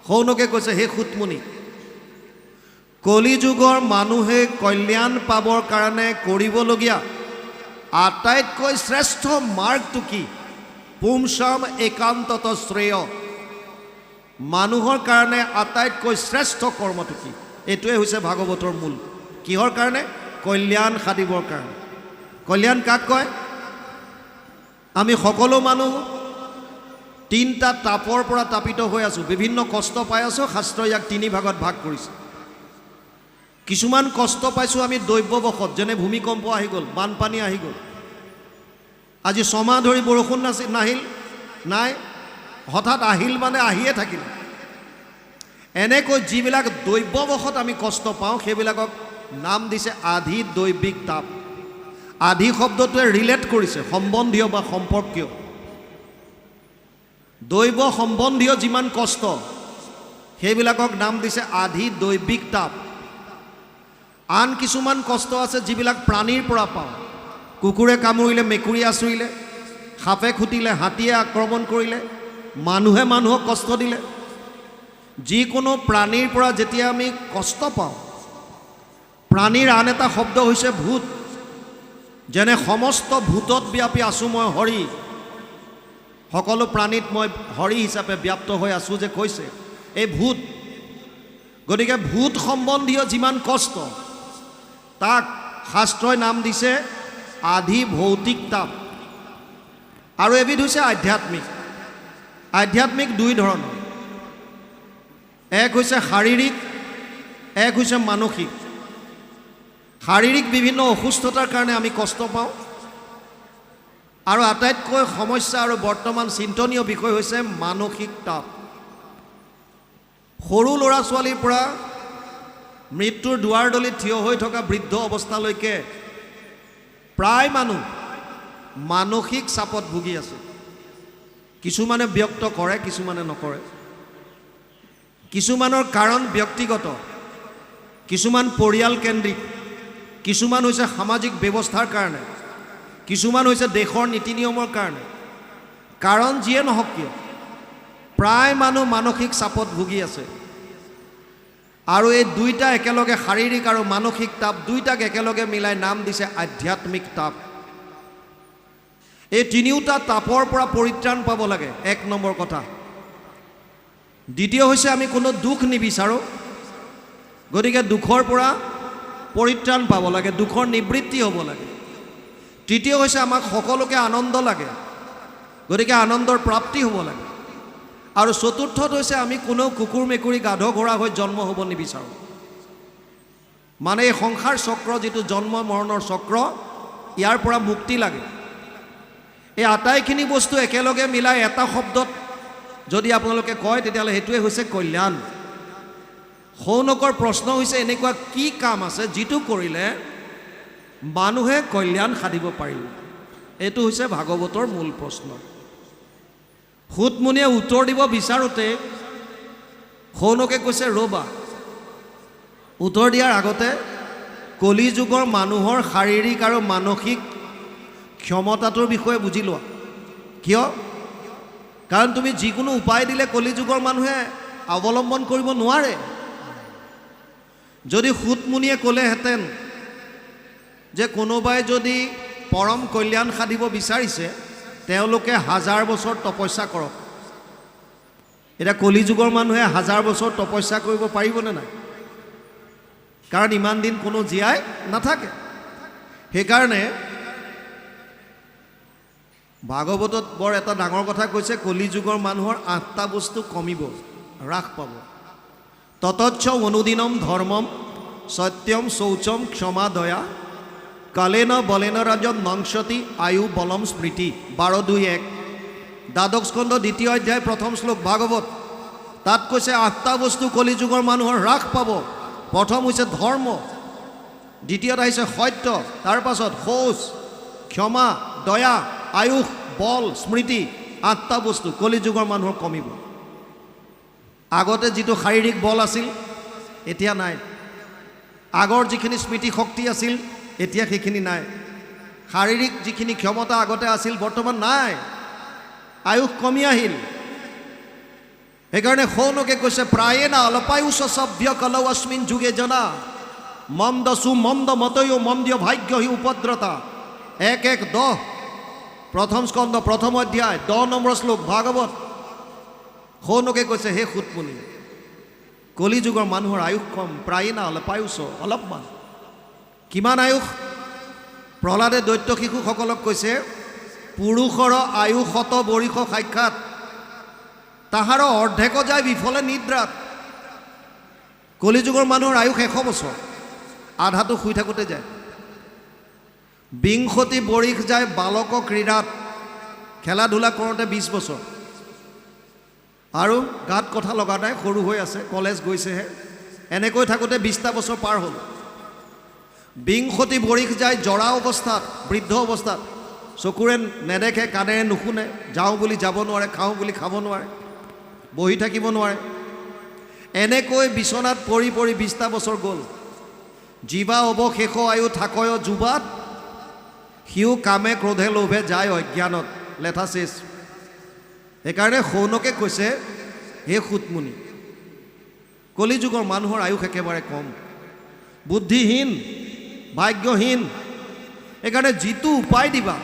সৌনকে কৈছে, হে সুতমুনি, কলি যুগৰ মানুহে কল্যাণ পাবৰ কাৰণে কৰিবলগীয়া আটাইতকৈ শ্ৰেষ্ঠ মাৰ্গটো কি? পুংসাম একান্তত শ্ৰেয়। মানুহৰ কাৰণে আটাইতকৈ শ্ৰেষ্ঠ কৰ্মটো কি? এইটোৱে হৈছে ভাগৱতৰ মূল। কিহৰ কাৰণে? কল্যাণ সাধিবৰ কাৰণে। কল্যাণ কাক কয়? আমি সকলো মানুহ তিনিটা তাপৰ পৰা তাপিত হৈ আছোঁ, বিভিন্ন কষ্ট পাই আছোঁ। শাস্ত্ৰই ইয়াক তিনি ভাগত ভাগ কৰিছে। কিছুমান কষ্ট পাইছোঁ আমি দৈব্যবশত, যেনে ভূমিকম্প আহি গ'ল, বানপানী আহি গ'ল। আজি ছমাহ ধৰি বৰষুণ নাহিল, নাই, হঠাৎ আহিল মানে আহিয়ে থাকিল। এনেকৈ যিবিলাক দৈব্যবশত আমি কষ্ট পাওঁ সেইবিলাকক নাম দিছে আধি দৈবিক তাপ। আধি শব্দটোৱে ৰিলেট কৰিছে, সম্বন্ধীয় বা সম্পৰ্কীয়। দৈৱ সম্বন্ধীয় যিমান কষ্ট সেইবিলাকক নাম দিছে আধি দৈবিক তাপ। আন কিছুমান কষ্ট আছে যিবিলাক প্ৰাণীৰ পৰা পাওঁ। কুকুৰে কামুৰিলে, মেকুৰী আঁচুৰিলে, সাপে খুটিলে, হাতীয়ে আক্ৰমণ কৰিলে, মানুহে মানুহক কষ্ট দিলে, যিকোনো প্ৰাণীৰ পৰা যেতিয়া আমি কষ্ট পাওঁ, প্ৰাণীৰ আন এটা শব্দ হৈছে ভূত। যেনে সমস্ত ভূতত ব্যাপী আছোঁ মই হৰি, সকলো প্ৰাণীত মই হৰি হিচাপে ব্যাপ্ত হৈ আছোঁ যে কৈছে, এই ভূত। গতিকে ভূত সম্বন্ধীয় যিমান কষ্ট তাক শাস্ত্ৰই নাম দিছে আধি ভৌতিক তাপ। আৰু এবিধ হৈছে আধ্যাত্মিক। আধ্যাত্মিক দুই ধৰণৰ, এক হৈছে শাৰীৰিক, এক হৈছে মানসিক। শাৰীৰিক বিভিন্ন অসুস্থতাৰ কাৰণে আমি কষ্ট পাওঁ। আৰু আটাইতকৈ সমস্যা আৰু বৰ্তমান চিন্তনীয় বিষয় হৈছে মানসিক তাপ। সৰু ল'ৰা ছোৱালীৰ পৰা মৃত্যুৰ দুৱাৰদলিত থিয় হৈ থকা বৃদ্ধ অৱস্থালৈকে প্ৰায় মানুহ মানসিক চাপত ভুগি আছে। কিছুমানে ব্যক্ত কৰে, কিছুমানে নকৰে। কিছুমানৰ কাৰণ ব্যক্তিগত, কিছুমান পৰিয়াল কেন্দ্ৰিক, কিছুমান হৈছে সামাজিক ব্যৱস্থাৰ কাৰণে, কিছুমান হৈছে দেশৰ নীতি নিয়মৰ কাৰণে। কাৰণ যিয়ে নহওক কিয় প্ৰায় মানুহ মানসিক চাপত ভুগি আছে। আৰু এই দুইটা একেলগে, শাৰীৰিক আৰু মানসিক তাপ দুইটাক একেলগে মিলাই নাম দিছে আধ্যাত্মিক তাপ। এই তিনিওটা তাপৰ পৰা পৰিত্ৰাণ পাব লাগে, এক নম্বৰ কথা। দ্বিতীয় হৈছে আমি কোনো দুখ নিবিচাৰোঁ, গতিকে দুখৰ পৰা পৰিত্ৰাণ পাব লাগে, দুখৰ নিবৃত্তি হ'ব লাগে। তৃতীয় হৈছে আমাক সকলোকে আনন্দ লাগে, গতিকে আনন্দৰ প্ৰাপ্তি হ'ব লাগে। আৰু চতুৰ্থত হৈছে আমি কোনো কুকুৰ মেকুৰী গাধ ঘোঁৰা হৈ জন্ম হ'ব নিবিচাৰোঁ। মানে এই সংসাৰ চক্ৰ, যিটো জন্ম মৰণৰ চক্ৰ, ইয়াৰ পৰা মুক্তি লাগে। এই আটাইখিনি বস্তু একেলগে মিলাই এটা শব্দত যদি আপোনালোকে কয় তেতিয়াহ'লে সেইটোৱে হৈছে কল্যাণ। সৌনকৰ প্ৰশ্ন হৈছে, এনেকুৱা কি কাম আছে যিটো কৰিলে মানুহে কল্যাণ সাধিব পাৰিব? এইটো হৈছে ভাগৱতৰ মূল প্ৰশ্ন। সুতমুনিয়ে উত্তৰ দিব বিচাৰোঁতে সৌনকে কৈছে, ৰ'বা, উত্তৰ দিয়াৰ আগতে কলি যুগৰ মানুহৰ শাৰীৰিক আৰু মানসিক ক্ষমতাটোৰ বিষয়ে বুজি লোৱা। কিয়? কাৰণ তুমি যিকোনো উপায় দিলে কলি যুগৰ মানুহে অৱলম্বন কৰিব নোৱাৰে। যদি সুতমুনিয়ে ক'লেহেঁতেন যে কোনোবাই যদি পৰম কল্যাণ সাধিব বিচাৰিছে তেওঁলোকে 1000 বছৰ তপস্যা কৰক, এতিয়া কলি যুগৰ মানুহে 1000 বছৰ তপস্যা কৰিব পাৰিবনে নাই? কাৰণ ইমান দিন কোনো জীয়াই নাথাকে। সেইকাৰণে ভাগৱতত বৰ এটা ডাঙৰ কথা কৈছে, কলি যুগৰ মানুহৰ 8টা বস্তু কমিব, হ্ৰাস পাব। ততচ্ছ অনুদিনম ধৰ্মম সত্যম শৌচম ক্ষমা দয়া কালেন বলেন ৰাজন নংসতি আয়ু বলম স্মৃতি। 12:2:1 দ্বাদশ স্কন্ধ 2য় অধ্যায় 1ম শ্লোক ভাগৱত। তাত কৈছে 8টা বস্তু কলি যুগৰ মানুহৰ হ্ৰাস পাব। প্ৰথম হৈছে ধৰ্ম, দ্বিতীয়ত আহিছে সত্য, তাৰ পাছত শৌচ, ক্ষমা, দয়া, আয়ুষ, বল, স্মৃতি। 8টা বস্তু কলি যুগৰ মানুহৰ কমিব। আগতে যিটো শাৰীৰিক বল আছিল এতিয়া নাই, আগৰ যিখিনি স্মৃতি শক্তি আছিল এতিয়া সেইখিনি নাই, শাৰীৰিক যিখিনি ক্ষমতা আগতে আছিল বৰ্তমান নাই, আয়ুষ কমি আহিল। সেইকাৰণে সৌনকে কৈছে প্ৰায়ে না অলপায়ুষ সভ্য কলৌ অস্মিন যুগে জনা মন্দ সুমন্দ মতয়ো মন্দিয় ভাগ্য হি উপদ্ৰতা 1:10 প্ৰথম স্কন্ধ প্ৰথম অধ্যায় 10 নম্বৰ শ্লোক ভাগৱত। সৌনকে কৈছে হে সুতমুনি, কলি যুগৰ মানুহৰ আয়ুস কম, প্ৰায়ে না অলপায়ুষ, অলপমান। কিমান আয়ুস? প্ৰহ্লাদে দৈত্য শিশুসকলক কৈছে পুৰুষৰ আয়ুস 100 বৰিষ সাক্ষাৎ, তাহাৰ অৰ্ধেক যায় বিফলে নিদ্ৰাত। কলিযুগৰ মানুহৰ আয়ুস 100 বছৰ, আধাটো শুই থাকোঁতে যায়। 20 বৰিষ যায় বালক ক্ৰীড়াত, খেলা ধূলা কৰোঁতে 20 বছৰ, আৰু গাত কথা লগা নাই, সৰু হৈ আছে, কলেজ গৈছেহে। এনেকৈ থাকোঁতে 20টা বছৰ পাৰ হ'ল। 20 বৰিষ যায় জৰা অৱস্থাত, বৃদ্ধ অৱস্থাত, চকুৰে নেদেখে, কাণেৰে নুশুনে, যাওঁ বুলি যাব নোৱাৰে, খাওঁ বুলি খাব নোৱাৰে, বহি থাকিব নোৱাৰে। এনেকৈ বিচনাত পৰি পৰি 20টা বছৰ গ'ল। জীৱা অৱশেষ আয়ু থাকয় যুৱাত, সিও কামে ক্ৰোধে লোভে যায় অজ্ঞানত, লেঠা শেষ। সেইকাৰণে সৌনকে কৈছে হে সুতমুনি, কলিযুগৰ মানুহৰ আয়ুস একেবাৰে কম, বুদ্ধিহীন, ভাগ্যহীন। সেইকাৰণে যিটো উপায় দিবা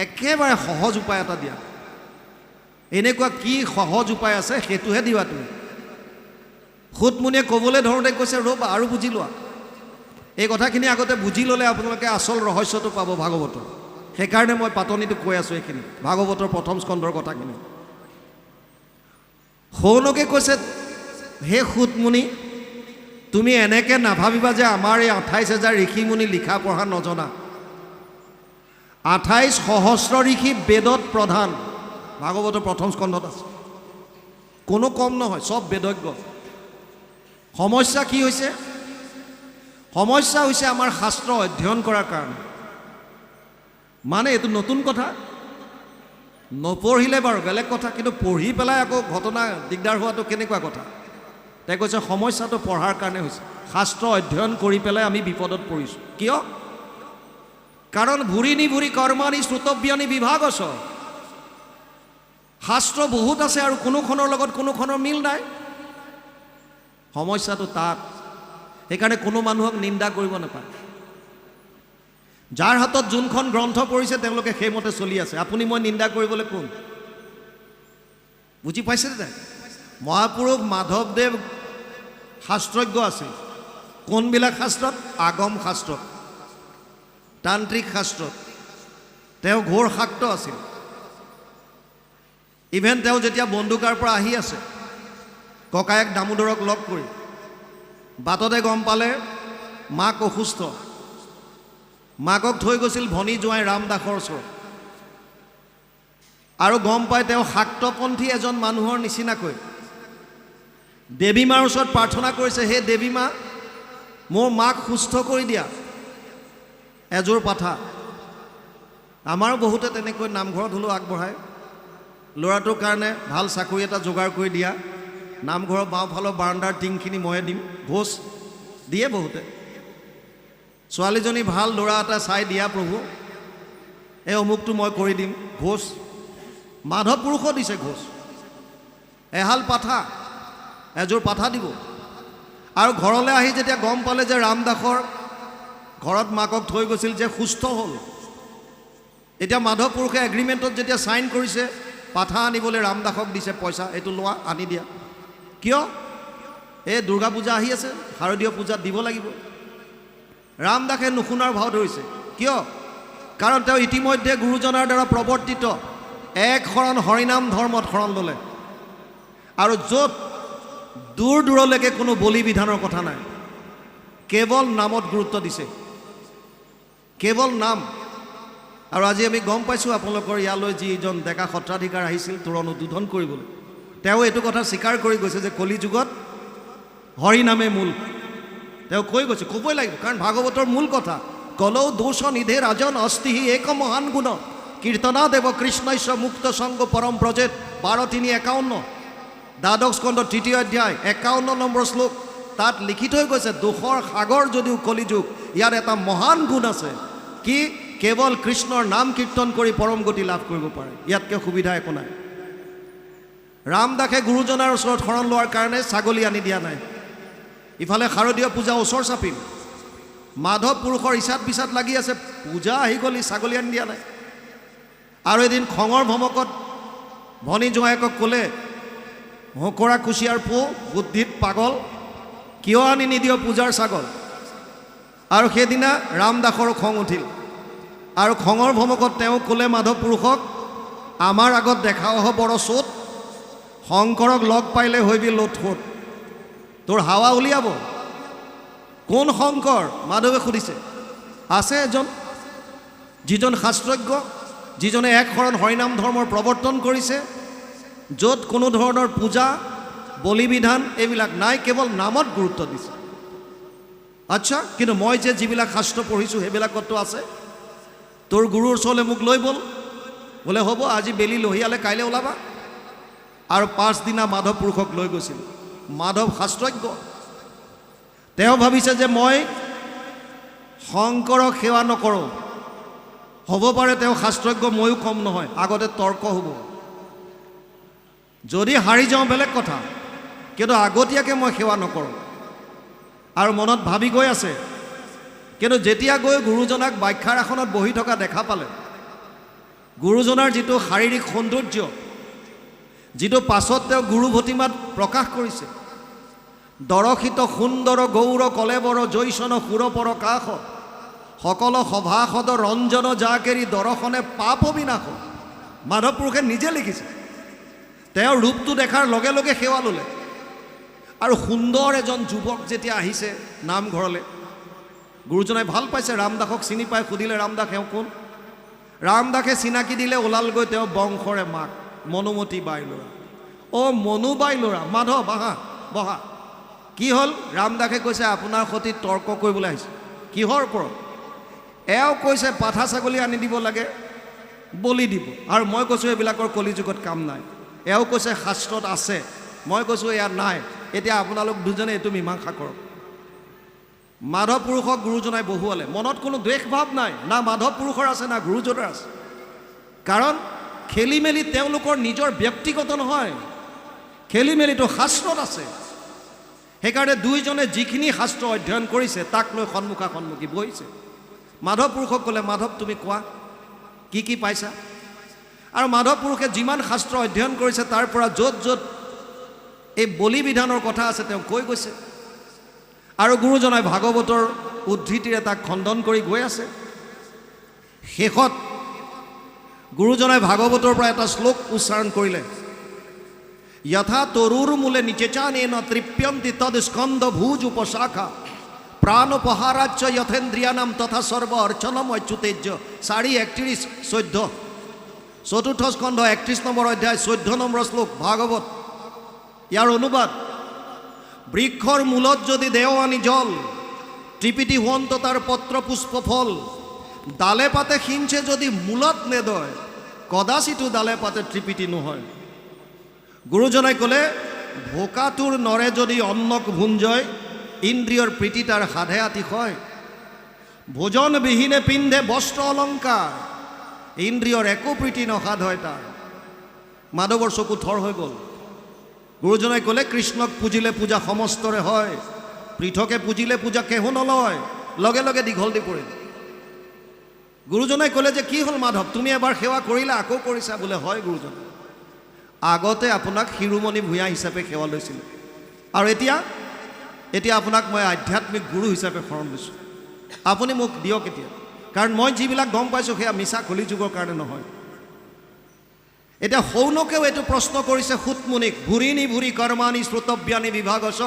একেবাৰে সহজ উপায় এটা দিয়া। এনেকুৱা কি সহজ উপায় আছে সেইটোহে দিবা তুমি। সুতমুনিয়ে ক'বলৈ ধৰোঁতে কৈছে ৰ'বা আৰু বুজি লোৱা। এই কথাখিনি আগতে বুজি ল'লে আপোনালোকে আচল ৰহস্যটো পাব ভাগৱতৰ। সেইকাৰণে মই পাতনিটো কৈ আছোঁ এইখিনি, ভাগৱতৰ প্ৰথম স্কন্ধৰ কথাখিনি। সৌনকে কৈছে হে সুতমুনি, তুমি এনেকৈ নাভাবিবা যে আমাৰ এই 28,000 ঋষিমুনি লিখা পঢ়া নজনা। 28 সহস্ৰ ঋষি বেদত প্ৰধান, ভাগৱতৰ প্ৰথম স্কন্ধত আছে। কোনো কম নহয়, চব বেদজ্ঞ। সমস্যা কি হৈছে? সমস্যা হৈছে আমাৰ শাস্ত্ৰ অধ্যয়ন কৰাৰ কাৰণে। মানে এইটো নতুন কথা, নপঢ়িলে বাৰু বেলেগ কথা, কিন্তু পঢ়ি পেলাই আকৌ ঘটনা দিগদাৰ হোৱাটো কেনেকুৱা কথা? তাই কৈছে সমস্যাটো পঢ়াৰ কাৰণে হৈছে। শাস্ত্ৰ অধ্যয়ন কৰি পেলাই আমি বিপদত পৰিছোঁ। কিয়? কাৰণ ভুৰি নিভুৰি কৰ্মানি শ্ৰুতব্যানি বিভাগছ। শাস্ত্ৰ বহুত আছে আৰু কোনোখনৰ লগত কোনোখনৰ মিল নাই। সমস্যাটো তাত। সেইকাৰণে কোনো মানুহক নিন্দা কৰিব নাপায়। যাৰ হাতত যোনখন গ্ৰন্থ পৰিছে তেওঁলোকে সেইমতে চলি আছে। আপুনি মই নিন্দা কৰিবলৈ কোন? বুজি পাইছে নে? মহাপুৰুষ মাধৱদেৱ শাস্ত্ৰজ্ঞ আছিল। কোনবিলাক শাস্ত্ৰত? আগম শাস্ত্ৰত, তান্ত্ৰিক শাস্ত্ৰত। তেওঁ ঘোৰ শাক্ত আছিল। ইভেন তেওঁ যেতিয়া বন্দুকাৰ পৰা আহি আছে, ককায়েক দামোদৰক লগ কৰি বাটতে গম পালে মাক অসুস্থ। মাকক থৈ গৈছিল ভনী জোঁৱাই ৰামদাসৰ ওচৰত, আৰু গম পাই তেওঁ শাক্তপন্থী এজন মানুহৰ নিচিনাকৈ দেৱী মাৰ ওচৰত প্ৰাৰ্থনা কৰিছে, হে দেৱী মা, মোৰ মাক সুস্থ কৰি দিয়া, এযোৰ পাঠা। আমাৰো বহুতে তেনেকৈ নামঘৰত হ'লেও আগবঢ়ায়, ল'ৰাটোৰ কাৰণে ভাল চাকৰি এটা যোগাৰ কৰি দিয়া, নামঘৰৰ বাওঁফালৰ বাৰাণ্ডাৰ টিংখিনি ময়ে দিম, ভোজ দিয়ে বহুতে। ছোৱালীজনী ভাল, ল'ৰা এটা চাই দিয়া প্ৰভু, এই অমুকটো মই কৰি দিম, ঘোষ। মাধৱ পুৰুষো দিছে ঘোষ। এহাল পাঠা, এযোৰ পাঠা দিব। আৰু ঘৰলৈ আহি যেতিয়া গম পালে যে ৰামদাসৰ ঘৰত মাকক থৈ গৈছিল, যে সুস্থ হ'ল, এতিয়া মাধৱ পুৰুষে এগ্ৰিমেণ্টত যেতিয়া চাইন কৰিছে, পাঠা আনিবলৈ ৰামদাসক দিছে পইচা, এইটো লোৱা, আনি দিয়া। কিয়? এই দুৰ্গা পূজা আহি আছে, শাৰদীয় পূজাত দিব লাগিব। ৰামদাসে নুশুনাৰ ভাও ধৰিছে। কিয়? কাৰণ তেওঁ ইতিমধ্যে গুৰুজনাৰ দ্বাৰা প্ৰৱৰ্তিত এক শৰণ হৰিনাম ধৰ্মত শৰণ ল'লে, আৰু য'ত দূৰ দূৰলৈকে কোনো বলি বিধানৰ কথা নাই, কেৱল নামত গুৰুত্ব দিছে, কেৱল নাম। আৰু আজি আমি গম পাইছোঁ আপোনালোকৰ ইয়ালৈ যিজন ডেকা সত্ৰাধিকাৰ আহিছিল তোৰণ উদ্বোধন কৰিবলৈ, তেওঁ এইটো কথা স্বীকাৰ কৰি গৈছে যে কলি যুগত হৰিনামে মূল। তেওঁ কৈ গৈছে, ক'বই লাগিব, কাৰণ ভাগৱতৰ মূল কথা। কলৌ দোষ নিধে ৰাজন অস্তিহি এক মহান গুণ, কীৰ্তনা দেৱ কৃষ্ণস্য মুক্ত সংগ পৰম ব্ৰজেত। 12:3-51 দ্বাদশ স্কন্ধ 3য় অধ্যায় 51 নম্বৰ শ্লোক। তাত লিখি থৈ গৈছে, দোষৰ সাগৰ যদিও কলিযুগ, ইয়াৰ এটা মহান গুণ আছে, কি? কেৱল কৃষ্ণৰ নাম কীৰ্তন কৰি পৰম গতি লাভ কৰিব পাৰে। ইয়াতকৈ সুবিধা একো নাই। ৰামদাসে গুৰুজনাৰ ওচৰত শৰণ লোৱাৰ কাৰণে ছাগলী আনি দিয়া নাই। ইফালে শাৰদীয় পূজা ওচৰ চাপিল, মাধৱ পুৰুষৰ ইচাত বিচাত লাগি আছে, পূজা আহি গ'ল, ছাগলী আনি দিয়া নাই। আৰু এদিন খঙৰ ভমকত ভনী জোঁৱায়েকক ক'লে, হোকৰা কুচিয়াৰ পো, বুদ্ধিত পাগল, কিয় আনি নিদিয় পূজাৰ ছাগল? আৰু সেইদিনা ৰামদাসৰো খং উঠিল, আৰু খঙৰ ভমকত তেওঁ ক'লে মাধৱ পুৰুষক, আমাৰ আগত দেখাও হ'ব বৰ চোট, শংকৰক লগ পাইলে হৈবি লোটফোট, তোৰ হাৱা উলিয়াব। কোন শংকৰ? মাধৱে সুধিছে। আছে এজন, যিজন শাস্ত্ৰজ্ঞ, যিজনে এক শৰণ হৰিনাম ধৰ্মৰ প্ৰৱৰ্তন কৰিছে, য'ত কোনো ধৰণৰ পূজা বলি বিধান এইবিলাক নাই, কেৱল নামত গুৰুত্ব দিছে। আচ্ছা, কিন্তু মই যে যিবিলাক শাস্ত্ৰ পঢ়িছোঁ সেইবিলাকতো আছে। তোৰ গুৰুৰ ওচৰলৈ মোক লৈ ব'ল। বোলে হ'ব, আজি বেলি লহিয়ালে কাইলৈ ওলাবা। আৰু পাছদিনা মাধৱ পুৰুষক লৈ গৈছিল। মাধৱ শাস্ত্ৰজ্ঞ, তেওঁ ভাবিছে যে মই শংকৰক সেৱা নকৰোঁ, হ'ব পাৰে তেওঁ শাস্ত্ৰজ্ঞ, ময়ো কম নহয়, আগতে তৰ্ক হ'ব। যদি হাৰি যাওঁ বেলেগ কথা, কিন্তু আগতীয়াকৈ মই সেৱা নকৰোঁ। আৰু মনত ভাবি গৈ আছে। কিন্তু যেতিয়া গৈ গুৰুজনাক ব্যাখ্যাৰ আসনত বহি থকা দেখা পালে, গুৰুজনাৰ যিটো শাৰীৰিক সৌন্দৰ্য, যিটো পাছত তেওঁ গুৰু ভতিমাত প্ৰকাশ কৰিছে, দৰশিত সুন্দৰ গৌৰ কলেবৰ জৈচন সুৰপৰ কাষ, সকল সভাসদ ৰঞ্জন জাকেৰি দৰ্শনে পাপ বিনাশ। মাধৱ পুৰুষে নিজে লিখিছে। তেওঁৰ ৰূপটো দেখাৰ লগে লগে সেৱা ল'লে। আৰু সুন্দৰ এজন যুৱক যেতিয়া আহিছে নামঘৰলৈ, গুৰুজনাই ভাল পাইছে, ৰামদাসক চিনি পাই সুধিলে, ৰামদাস এওঁ কোন? ৰামদাসে চিনাকি দিলে, ওলালগৈ তেওঁ বংশৰে মাক, মনুমতী বাই ল'ৰা। অ' মনু বাই ল'ৰা, মাধৱ আহা বহা। কি হ'ল? ৰামদাসে কৈছে, আপোনাৰ সৈতে তৰ্ক কৰিবলৈ আহিছে। কিহৰ ওপৰত? এওঁ কৈছে পাঠা ছাগলী আনি দিব লাগে, বলি দিব। আৰু মই কৈছোঁ এইবিলাকৰ কলিযুগত কাম নাই। এওঁ কৈছে শাস্ত্ৰত আছে, মই কৈছোঁ ইয়াত নাই। এতিয়া আপোনালোক দুজনে এইটো মীমাংসা কৰক। মাধৱ পুৰুষক গুৰুজনাই বহুৱালে। মনত কোনো দ্বেষ ভাৱ নাই, না মাধৱ পুৰুষৰ আছে না গুৰুজনাৰ আছে। কাৰণ খেলি মেলি তেওঁলোকৰ নিজৰ ব্যক্তিগত নহয়, খেলি মেলিটো শাস্ত্ৰত আছে। সেইকাৰণে দুইজনে যিখিনি শাস্ত্ৰ অধ্যয়ন কৰিছে তাক লৈ সন্মুখা সন্মুখী বহিছে। মাধৱ পুৰুষক ক'লে, মাধৱ তুমি কোৱা কি কি পাইছা? আৰু মাধৱ পুৰুষে যিমান শাস্ত্ৰ অধ্যয়ন কৰিছে তাৰ পৰা য'ত য'ত এই বলি বিধানৰ কথা আছে তেওঁ কৈ গৈছে। আৰু গুৰুজনাই ভাগৱতৰ উদ্ধৃতিৰে তাক খণ্ডন কৰি গৈ আছে। শেষত গুৰুজনাই ভাগৱতৰ পৰা এটা শ্লোক উচ্চাৰণ কৰিলে, যথা তৰুৰ মূলে নিচেচানেন তৃপ্যন্তি তদ স্কন্ধ ভুজ উপশাখা প্ৰাণোপহাৰাচ্য যথেন্দ্ৰিয়ানাম তথা সৰ্ব অৰ্চনম অচ্যুতেজ্য। 4:31-14, চতুৰ্থ স্কন্ধ 31 নম্বৰ অধ্যায় 14 নম্বৰ শ্লোক ভাগৱত। ইয়াৰ অনুবাদ, বৃক্ষৰ মূলত যদি দেও আনি জল, ত্ৰিপিটি হুৱন্ত তাৰ পত্ৰ পুষ্প ফল, ডালে পাতে সিঞ্চে যদি মূলত নেদয়, কদাচিতো ডালে পাতে ত্ৰিপিটি নহয়। গুৰুজনাই ক'লে, ভোকাটোৰ নৰে যদি অন্নক ভুঞ্জয়, ইন্দ্ৰিয়ৰ প্ৰীতি তাৰ সাধে আতিশয়। ভোজন বিহীনে পিন্ধে বস্ত্ৰ অলংকাৰ, ইন্দ্ৰিয়ৰ একো প্ৰীতি নসাধ হয় তাৰ। মাধৱৰ চকু থৰ হৈ গ'ল। গুৰুজনাই ক'লে, কৃষ্ণক পুজিলে পূজা সমস্তৰে হয়, পৃথকে পুজিলে পূজা কেহু নলয়, লগে লগে দীঘল দি পৰিল। গুৰুজনাই ক'লে যে কি হ'ল মাধৱ, তুমি এবাৰ সেৱা কৰিলা আকৌ কৰিছা? বোলে হয় গুৰুজন, আগতে আপোনাক শিৰোমণি ভূঞা হিচাপে সেৱা লৈছিলোঁ, আৰু এতিয়া আপোনাক মই আধ্যাত্মিক গুৰু হিচাপে শৰণ লৈছোঁ। আপুনি মোক দিয়ক এতিয়া, কাৰণ মই যিবিলাক গম পাইছোঁ সেয়া মিছা কলিযুগৰ কাৰণে নহয়। এতিয়া সৌনকেও এইটো প্ৰশ্ন কৰিছে সুতমুনিক, ভুৰিনি ভুৰি কৰ্মাণি শ্ৰুতব্যানি বিভাগস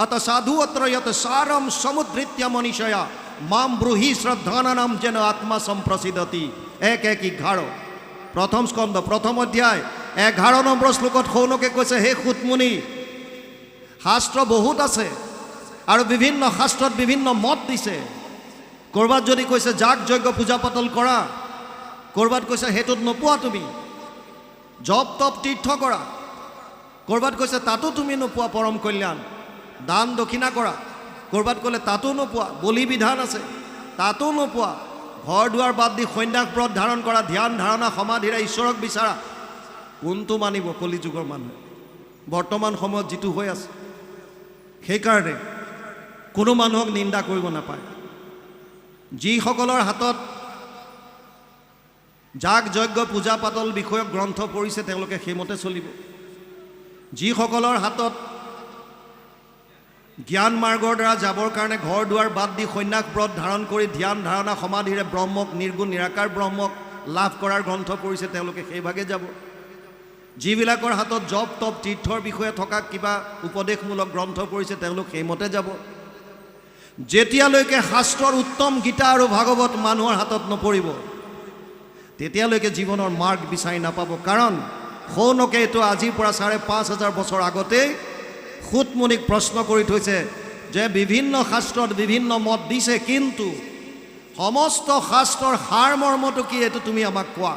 অত সাধু অত্ৰ যত সাৰম সমুদ্ৰিত্য মনীষয়া মাম ব্ৰুহি শ্ৰদ্ধানানাম যেন আত্মা সম্প্ৰসিদতি। 1:11 প্ৰথম স্কন্ধ প্ৰথম অধ্যায় 11 নম্বৰ শ্লোকত সৌনকে কৈছে, হে সুতমুনি, শাস্ত্ৰ বহুত আছে আৰু বিভিন্ন শাস্ত্ৰত বিভিন্ন মত দিছে। ক'ৰবাত যদি কৈছে যাগ যজ্ঞ পূজা পাতল কৰা, ক'ৰবাত কৈছে সেইটোত নোপোৱা তুমি, জপ তপ তীৰ্থ কৰা, ক'ৰবাত কৈছে তাতো তুমি নোপোৱা পৰম কল্যাণ, দান দক্ষিণা কৰা, ক'ৰবাত ক'লে তাতো নোপোৱা, বলি বিধান আছে তাতো নোপোৱা, ঘৰ দুৱাৰ বাদ দি সন্ন্যাস ব্ৰত ধাৰণ কৰা, ধ্যান ধাৰণা সমাধিৰে ঈশ্বৰক বিচৰা, কোনটো মানিব কলিযুগৰ মানুহে বৰ্তমান সময়ত যিটো হৈ আছে সেইকাৰণে কোনো মানুহক নিন্দা কৰিব নাপায় যিসকলৰ হাতত যাগ যজ্ঞ পূজা পাতল বিষয়ক গ্ৰন্থ পঢ়িছে তেওঁলোকে সেইমতে চলিব যিসকলৰ হাতত জ্ঞান মাৰ্গৰ দ্বাৰা যাবৰ কাৰণে ঘৰ দুৱাৰ বাদ দি সন্ন্যাস ব্ৰত ধাৰণ কৰি ধ্যান ধাৰণা সমাধিৰে ব্ৰহ্মক নিৰ্গুণ নিৰাকাৰ ব্ৰহ্মক লাভ কৰাৰ গ্ৰন্থ পঢ়িছে তেওঁলোকে সেইভাগে যাব যিবিলাকৰ হাতত জপ তপ তীৰ্থৰ বিষয়ে থকা কিবা উপদেশমূলক গ্ৰন্থ পঢ়িছে তেওঁলোক সেইমতে যাব যেতিয়ালৈকে শাস্ত্ৰৰ উত্তম গীতা আৰু ভাগৱত মানুহৰ হাতত নপৰিব তেতিয়ালৈকে জীৱনৰ মাৰ্গ বিচাৰি নাপাব কাৰণ সৌনকে এইটো আজিৰ পৰা ৫,৫০০ বছৰ আগতেই সুতমুনিক প্ৰশ্ন কৰি থৈছে যে বিভিন্ন শাস্ত্ৰত বিভিন্ন মত দিছে কিন্তু সমস্ত শাস্ত্ৰৰ সাৰ মৰ্মটো কি এইটো তুমি আমাক কোৱা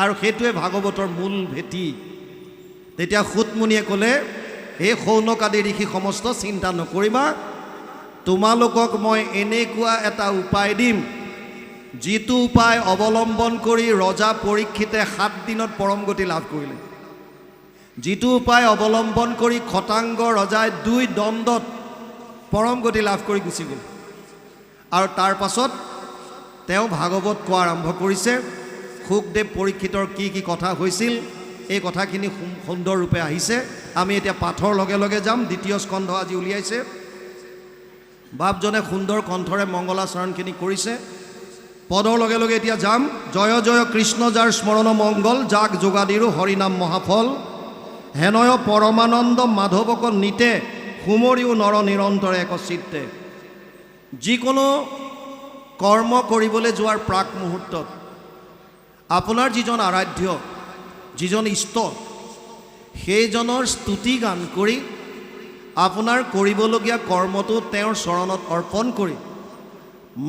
আৰু সেইটোৱে ভাগৱতৰ মূল ভেটি তেতিয়া সুতমুনিয়ে ক'লে হে সৌনক আদি ঋষি সমস্ত চিন্তা নকৰিবা তোমালোকক মই এনেকুৱা এটা উপায় দিম যিটো উপায় অৱলম্বন কৰি ৰজা পৰীক্ষিতে ৭ দিনত পৰম গতি লাভ কৰিলে যিটো উপায় অৱলম্বন কৰি খটাংগ ৰজাই ২ দণ্ডত পৰম গতি লাভ কৰি গুচি গ'ল আৰু তাৰ পাছত তেওঁ ভাগৱত কোৱা আৰম্ভ কৰিছে সুখদেৱ পৰীক্ষিতৰ কি কি কথা হৈছিল এই কথাখিনি সুন্দৰ ৰূপে আহিছে আমি এতিয়া পাঠৰ লগে লগে যাম দ্বিতীয় স্কন্ধ আজি উলিয়াইছে বাপজনে সুন্দৰ কণ্ঠৰে মংগলাচৰণখিনি কৰিছে পদৰ লগে লগে এতিয়া যাম জয় জয় কৃষ্ণ যাৰ স্মৰণ মংগল যাক যোগাদিৰো হৰিনাম মহাফল হেনয় পৰমানন্দ মাধৱক নিতে সুমৰিও নৰ নিৰন্তৰ এক চিত্তে যিকোনো কৰ্ম কৰিবলৈ যোৱাৰ প্ৰাক মুহূৰ্তত আপোনাৰ যিজন আৰাধ্য যিজন ইষ্ট সেইজনৰ স্তুতি গান কৰি আপোনাৰ কৰিবলগীয়া কৰ্মটো তেওঁৰ চৰণত অৰ্পণ কৰি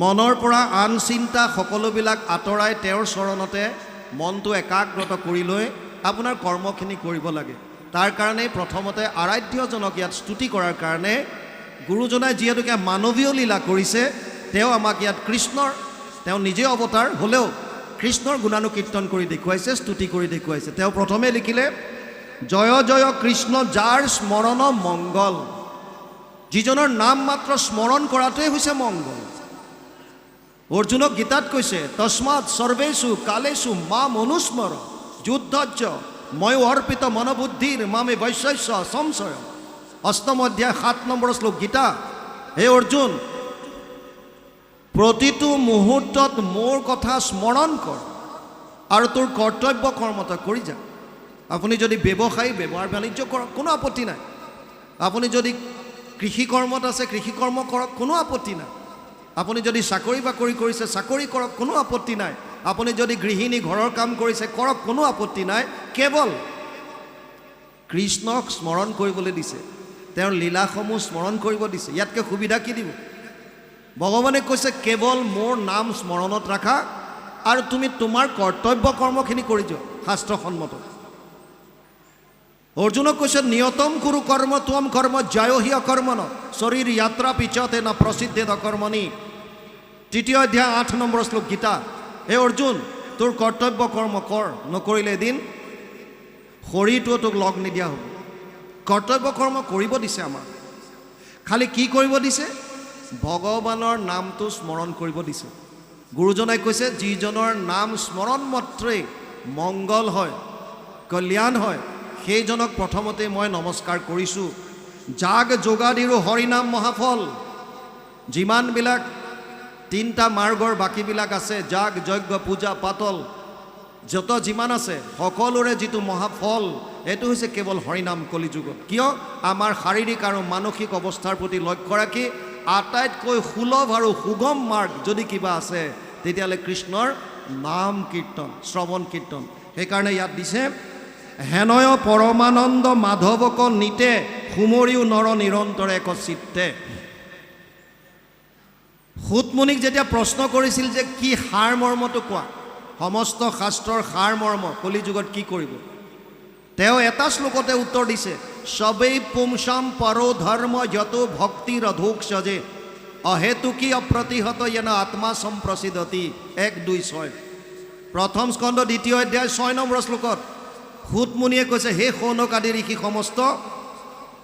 মনৰ পৰা আন চিন্তা সকলোবিলাক আঁতৰাই তেওঁৰ চৰণতে মনটো একাগ্ৰত কৰি লৈ আপোনাৰ কৰ্মখিনি কৰিব লাগে তাৰ কাৰণে প্ৰথমতে আৰাধ্যজনক ইয়াত স্তুতি কৰাৰ কাৰণে গুৰুজনাই যিহেতুকে মানৱীয় লীলা কৰিছে তেওঁ আমাক ইয়াত কৃষ্ণৰ তেওঁ নিজে অৱতাৰ হ'লেও কৃষ্ণৰ গুণানুকীৰ্তন কৰি দেখুৱাইছে স্তুতি কৰি দেখুৱাইছে তেওঁ প্ৰথমে লিখিলে জয় জয় কৃষ্ণ যাৰ স্মৰণ মংগল যিজনৰ নাম মাত্ৰ স্মৰণ কৰাটোৱে হৈছে মংগল অৰ্জুনক গীতাত কৈছে তস্মাৎ সৰ্বেষু কালেষু মাম অনুস্মৰ যুদ্ধজ্য মই অৰ্পিত মনোবুদ্ধিৰ মামে বৈশ্যস্য সংশয় অষ্টম অধ্যায় ৭ নম্বৰ শ্লোক গীতা হে অৰ্জুন প্ৰতিটো মুহূৰ্তত মোৰ কথা স্মৰণ কৰ আৰু তোৰ কৰ্তব্য কৰ্মতা কৰি যা আপুনি যদি ব্যৱসায়ী ব্যৱহাৰ বাণিজ্য কৰক কোনো আপত্তি নাই আপুনি যদি কৃষি কৰ্মত আছে কৃষি কৰ্ম কৰক কোনো আপত্তি নাই আপুনি যদি চাকৰি বাকৰি কৰিছে চাকৰি কৰক কোনো আপত্তি নাই আপুনি যদি গৃহিণী ঘৰৰ কাম কৰিছে কৰক কোনো আপত্তি নাই কেৱল কৃষ্ণক স্মৰণ কৰিবলৈ দিছে তেওঁৰ লীলাসমূহ স্মৰণ কৰিব দিছে ইয়াতকৈ সুবিধা কি দিব ভগৱানে কৈছে কেৱল মোৰ নাম স্মৰণত ৰাখা আৰু তুমি তোমাৰ কৰ্তব্য কৰ্মখিনি কৰি যোৱা শাস্ত্ৰসন্মত অৰ্জুনক কৈছে নিয়তম কুৰু কৰ্ম ত্বম কৰ্ম জয়হি অকৰ্মণ শৰীৰ যাত্ৰা পিছতে না প্ৰসিদ্ধে অকৰ্মণি তৃতীয় অধ্যায় ৮ নম্বৰ শ্লোক গীতা হে অৰ্জুন তোৰ কৰ্তব্য কৰ্ম কৰ নকৰিলে এদিন শৰীৰটো তোক লগ নিদিয়া হ'ব কৰ্তব্য কৰ্ম কৰিব দিছে আমাক খালি কি কৰিব দিছে ভগৱানৰ নামটো স্মৰণ কৰিব দিছে গুৰুজনাই কৈছে যিজনৰ নাম স্মৰণ মাত্ৰেই মংগল হয় কল্যাণ হয় সেইজনক প্ৰথমতে মই নমস্কাৰ কৰিছোঁ যাগ যোগাদিৰো হৰিনাম মহাফল যিমানবিলাক 3টা মাৰ্গৰ বাকীবিলাক আছে যাগ যজ্ঞ পূজা পাতল যত যিমান আছে সকলোৰে যিটো মহাফল এইটো হৈছে কেৱল হৰিনাম কলিযুগত কিয় আমাৰ শাৰীৰিক আৰু মানসিক অৱস্থাৰ প্ৰতি লক্ষ্য ৰাখি আটাইতকৈ সুলভ আৰু সুগম মাৰ্গ যদি কিবা আছে তেতিয়াহ'লে কৃষ্ণৰ নাম কীৰ্তন শ্ৰৱণ কীৰ্তন সেইকাৰণে ইয়াত দিছে হেনয় পৰমানন্দ মাধৱক নিতে সুমৰিও নৰ নিৰন্তৰ এক চিত্তে সুতমুনিক যেতিয়া প্ৰশ্ন কৰিছিল যে কি সাৰ মৰ্মটো কোৱা সমস্ত শাস্ত্ৰৰ সাৰ মৰ্ম কলিযুগত কি কৰিব তেওঁ এটা শ্লোকতে উত্তৰ দিছে সবেই পুংসাম পৰো ধৰ্ম যত ভক্তিৰ অধোক সজে অহেতুকি অপ্ৰতিহত যেন আত্মা সম্প্ৰসিদ্ধতি ১, ২, ৬ প্ৰথম স্কন্ধ দ্বিতীয় অধ্যায় ৬ নম্বৰ শ্লোকত সুতমুনিয়ে কৈছে হে শৌনক আদি ঋষি সমস্ত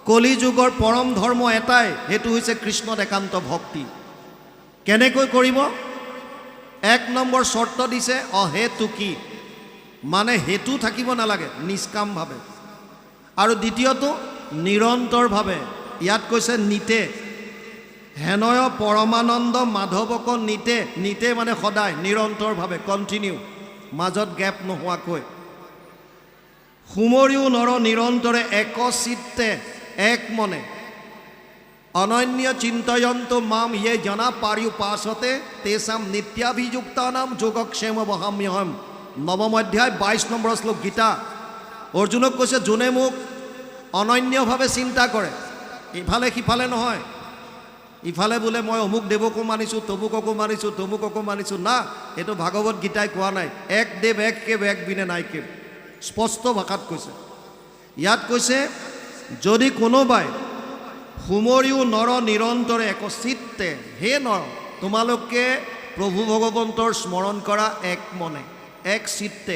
কলি যুগৰ পৰম ধৰ্ম এটাই, সেইটো হৈছে কৃষ্ণত একান্ত ভক্তি। কেনেকৈ কৰিব? 1 নম্বৰ চৰ্ত দিছে অহেতুকি, মানে হেতু থাকিব নালাগে, নিষ্কামভাৱে। আৰু দ্বিতীয়টো নিৰন্তৰভাৱে, ইয়াত কৈছে নিতে, হেনয় পৰমানন্দ মাধৱক নিতে, নিতে মানে সদায়, নিৰন্তৰভাৱে, কণ্টিনিউ, মাজত গেপ নোহোৱাকৈ। সুমৰিও নৰ নিৰন্তৰে একচিত্তে, এক মনে, অনন্য চিন্তয়ন্ত মাম ইয়ে জনা পাৰ্যুপাসতে তেসাম নিত্যাভিযুক্তানাম যোগক্ষেম বহাম্যহম। 9ম অধ্যায় 22 নম্বৰ শ্লোক গীতা। অৰ্জুনক কৈছে যোনে মোক অনন্যভাৱে চিন্তা কৰে, ইফালে সিফালে নহয়, ইফালে বোলে মই অমুক দেৱকো মানিছোঁ, তমুককো মানিছোঁ, তমুককো মানিছোঁ, না, এইটো ভাগৱত গীতাই কোৱা নাই। এক দেৱ এক কেৱ এক বিনে নাই কেৱ, স্পষ্ট ভাষাত কৈছে। ইয়াত কৈছে যদি কোনোবাই সুমৰিও নৰ নিৰন্তৰে একচিত্তে, হে নৰ তোমালোকে প্ৰভু ভগৱন্তৰ স্মৰণ কৰা এক মনে, এক চিত্তে,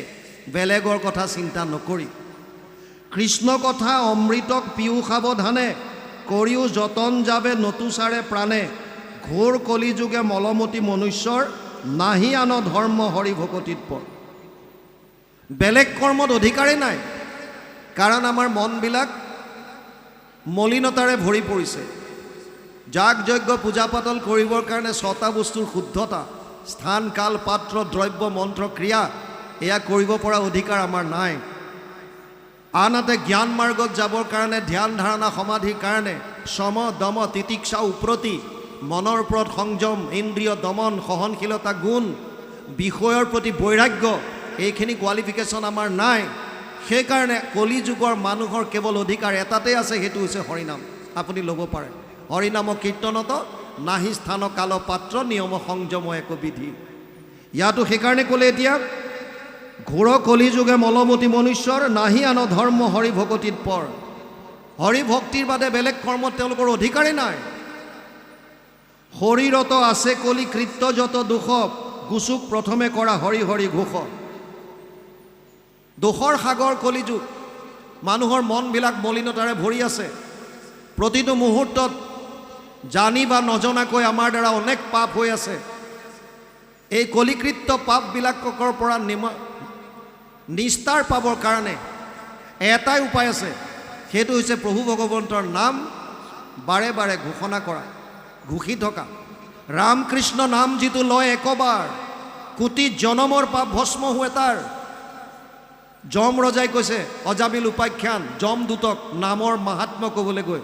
বেলেগৰ কথা চিন্তা নকৰি, কৃষ্ণ কথা অমৃতক পিউ সাৱধানে, কৰিও যতন যাবে নতুচাৰে প্ৰাণে, ঘোৰ কলিযুগে মলমতি মনুষ্যৰ নাহি আন ধৰ্ম হৰি ভকতিত পৰ। বেলেগ কৰ্মত অধিকাৰেই নাই, কাৰণ আমাৰ মনবিলাক মলিনতাৰে ভৰি পৰিছে। যাগ যজ্ঞ পূজা পাতল কৰিবৰ কাৰণে 6টা বস্তুৰ শুদ্ধতা, স্থান কাল পাত্ৰ দ্ৰব্য মন্ত্ৰ ক্ৰিয়া, এয়া কৰিব পৰা অধিকাৰ আমাৰ নাই। আনহাতে জ্ঞান মাৰ্গত যাবৰ কাৰণে ধ্যান ধাৰণা সমাধিৰ কাৰণে সম দম তিতিক্ষা উপ্ৰতি, মনৰ ওপৰত সংযম, ইন্দ্ৰিয় দমন, সহনশীলতা গুণ, বিষয়ৰ প্ৰতি বৈৰাগ্য, এইখিনি কোৱালিফিকেশ্যন আমাৰ নাই। সেইকাৰণে কলি যুগৰ মানুহৰ কেৱল অধিকাৰ এটাতেই আছে, সেইটো হৈছে হৰিনাম। আপুনি ল'ব পাৰে। হৰিনাম কীৰ্তনত নাহি স্থান কাল পাত্ৰ নিয়ম সংযম এক বিধি। ইয়াতো সেইকাৰণে ক'লে এতিয়া ঘোৰ কলি যুগে মলমতি মনুষ্যৰ নাহি আন ধৰ্ম হৰি ভকতিত পৰ। হৰি ভক্তিৰ বাদে বেলেগ কৰ্মত তেওঁলোকৰ অধিকাৰেই নাই। শৰীৰত আছে কলি কৃত্য যত দুখ, গুচুক প্ৰথমে কৰা হৰি হৰি ঘোষ। দোষৰ সাগৰ কলিযুগ, মানুহৰ মনবিলাক মলিনতাৰে ভৰি আছে। প্ৰতিটো মুহূৰ্তত জানি বা নজনাকৈ আমাৰ দ্বাৰা অনেক পাপ হৈ আছে। এই কলিকৃত্য পাপবিলাকৰ পৰা নিস্তাৰ পাবৰ কাৰণে এটাই উপায় আছে, সেইটো হৈছে প্ৰভু ভগৱন্তৰ নাম বাৰে বাৰে ঘোষণা কৰা, ঘোষি থকা। ৰাম কৃষ্ণ নাম যিটো লয় একবাৰ, কোটি জনমৰ পাপ ভস্ম হোৱে তাৰ। যম ৰজাই কৈছে অজামিল উপাখ্যান, যম দূতক নামৰ মাহাত্ম্য ক'বলৈ গৈ,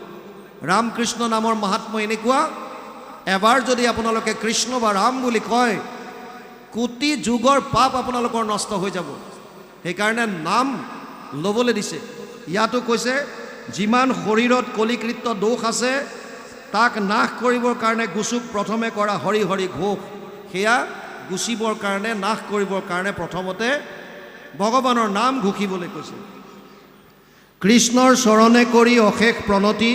ৰামকৃষ্ণ নামৰ মাহাত্ম্য এনেকুৱা, এবাৰ যদি আপোনালোকে কৃষ্ণ বা ৰাম বুলি কয়, কোটি যুগৰ পাপ আপোনালোকৰ নষ্ট হৈ যাব। সেইকাৰণে নাম ল'বলৈ দিছে। ইয়াতো কৈছে যিমান শৰীৰত কলিকৃত্য দোষ আছে তাক নাশ কৰিবৰ কাৰণে গুচুক প্ৰথমে কৰা হৰি হৰি ঘোষ। সেয়া গুচিবৰ কাৰণে, নাশ কৰিবৰ কাৰণে প্ৰথমতে ভগৱানৰ নাম ঘোষিবলৈ কৈছে। কৃষ্ণৰ চৰণে কৰি অশেষ প্ৰণতি,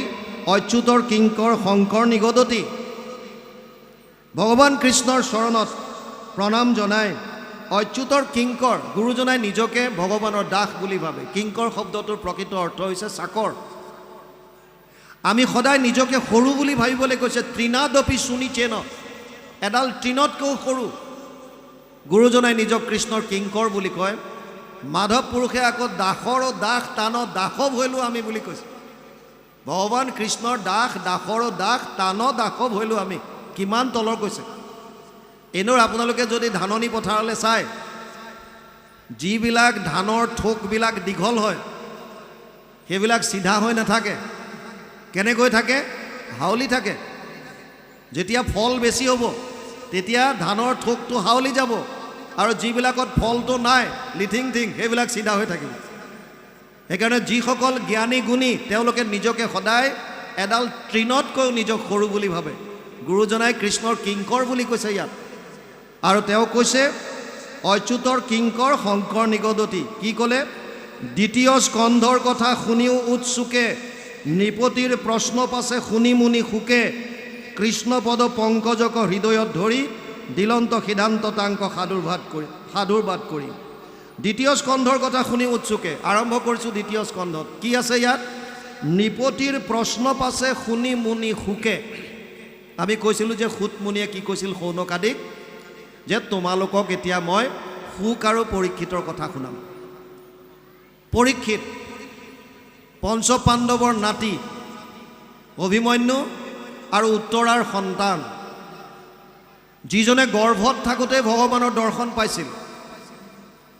অচ্যুতৰ কিংকৰ শংকৰ নিগদতি। ভগৱান কৃষ্ণৰ চৰণত প্ৰণাম জনাই অচ্যুতৰ কিংকৰ, গুৰুজনাই নিজকে ভগৱানৰ দাস বুলি ভাবে। কিংকৰ শব্দটোৰ প্ৰকৃত অৰ্থ হৈছে চাকৰ। আমি সদায় নিজকে সৰু বুলি ভাবিবলৈ কৈছে। তৃণাদপি শুনি চেন, এডাল তৃণতকৈও সৰু। গুৰুজনাই নিজক কৃষ্ণৰ কিংকৰ বুলি কয়। মাধৱ পুৰুষে আকৌ দাসৰ দাস টান দাসৱ হৈলোঁ আমি বুলি কৈছে। ভগৱান কৃষ্ণৰ দাস, দাসৰ দাস, টান দাসৱ হৈলোঁ আমি। কিমান তলৰ কৈছে। এনেও আপোনালোকে যদি ধাননি পথাৰলৈ চায়, যিবিলাক ধানৰ ঠোকবিলাক দীঘল হয় সেইবিলাক চিধা হৈ নাথাকে। কেনেকৈ থাকে? হাউলি থাকে। যেতিয়া ফল বেছি হ'ব তেতিয়া ধানৰ ঠোকটো হাউলি যাব, আৰু যিবিলাকত ফলটো নাই লিথিং থিং, সেইবিলাক চিধা হৈ থাকিব। সেইকাৰণে যিসকল জ্ঞানী গুণী তেওঁলোকে নিজকে সদায় এডাল তৃণতকৈও নিজক সৰু বুলি ভাবে। গুৰুজনাই কৃষ্ণৰ কিংকৰ বুলি কৈছে ইয়াত। আৰু তেওঁ কৈছে অচ্যুতৰ কিংকৰ শংকৰ নিগদতি। কি ক'লে? দ্বিতীয় স্কন্ধৰ কথা শুনিও উৎসুকে, নৃপতিৰ প্ৰশ্ন পাছে শুনি মুনি সুকে, কৃষ্ণপদ পংকজক হৃদয়ত ধৰি, দিলন্ত সিদ্ধান্ত তাংক সাধুৰবাদ কৰি। দ্বিতীয় স্কন্ধৰ কথা শুনি উৎসুকে আৰম্ভ কৰিছোঁ। দ্বিতীয় স্কন্ধত কি আছে ইয়াত? নিপতিৰ প্ৰশ্ন পাছে শুনি মুনি সুকে। আমি কৈছিলোঁ যে সুত মুনিয়ে কি কৈছিল সৌনকাদিক, যে তোমালোকক এতিয়া মই সুক আৰু পৰীক্ষিতৰ কথা শুনাম। পৰীক্ষিত পঞ্চপাণ্ডৱৰ নাতি, অভিমন্যু আৰু উত্তৰাৰ সন্তান, যিজনে গৰ্ভত থাকোঁতে ভগৱানৰ দৰ্শন পাইছিল।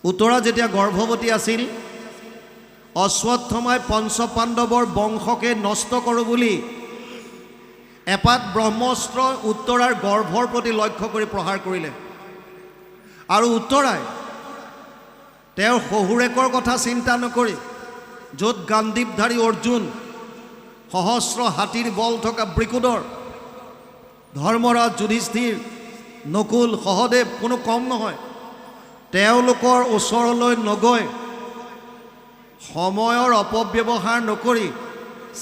উত্তৰা যেতিয়া গৰ্ভৱতী আছিল, অশ্বত্থমাই পঞ্চপাণ্ডৱৰ বংশকে নষ্ট কৰোঁ বুলি এপাত ব্ৰহ্মস্ত্ৰ উত্তৰাৰ গৰ্ভৰ প্ৰতি লক্ষ্য কৰি প্ৰহাৰ কৰিলে। আৰু উত্তৰাই তেওঁৰ শহুৰেকৰ কথা চিন্তা নকৰি, য'ত গাণ্ডীৱধাৰী অৰ্জুন, সহস্ৰ হাতীৰ বল থকা বৃকুদৰ, ধৰ্মৰাজ যুধিষ্ঠিৰ, নকুল, সহদেৱ, কোনো কম নহয়, তেওঁলোকৰ ওচৰলৈ নগৈ সময়ৰ অপব্যৱহাৰ নকৰি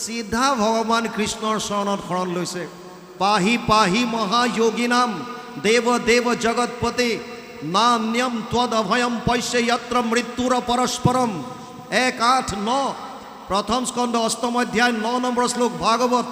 চিধা ভগৱান কৃষ্ণৰ চৰণত শৰণ লৈছে। পাহি পাহি মহাযোগিনাম দেৱ দেৱ জগৎপতি নান্যম ত্বদ অভয়ম পশ্যে যত্ৰ মৃত্যুৰ পৰস্পৰম। 1:8-9 প্ৰথম স্কন্ধ অষ্টম অধ্যায় 9 নম্বৰ শ্লোক ভাগৱত।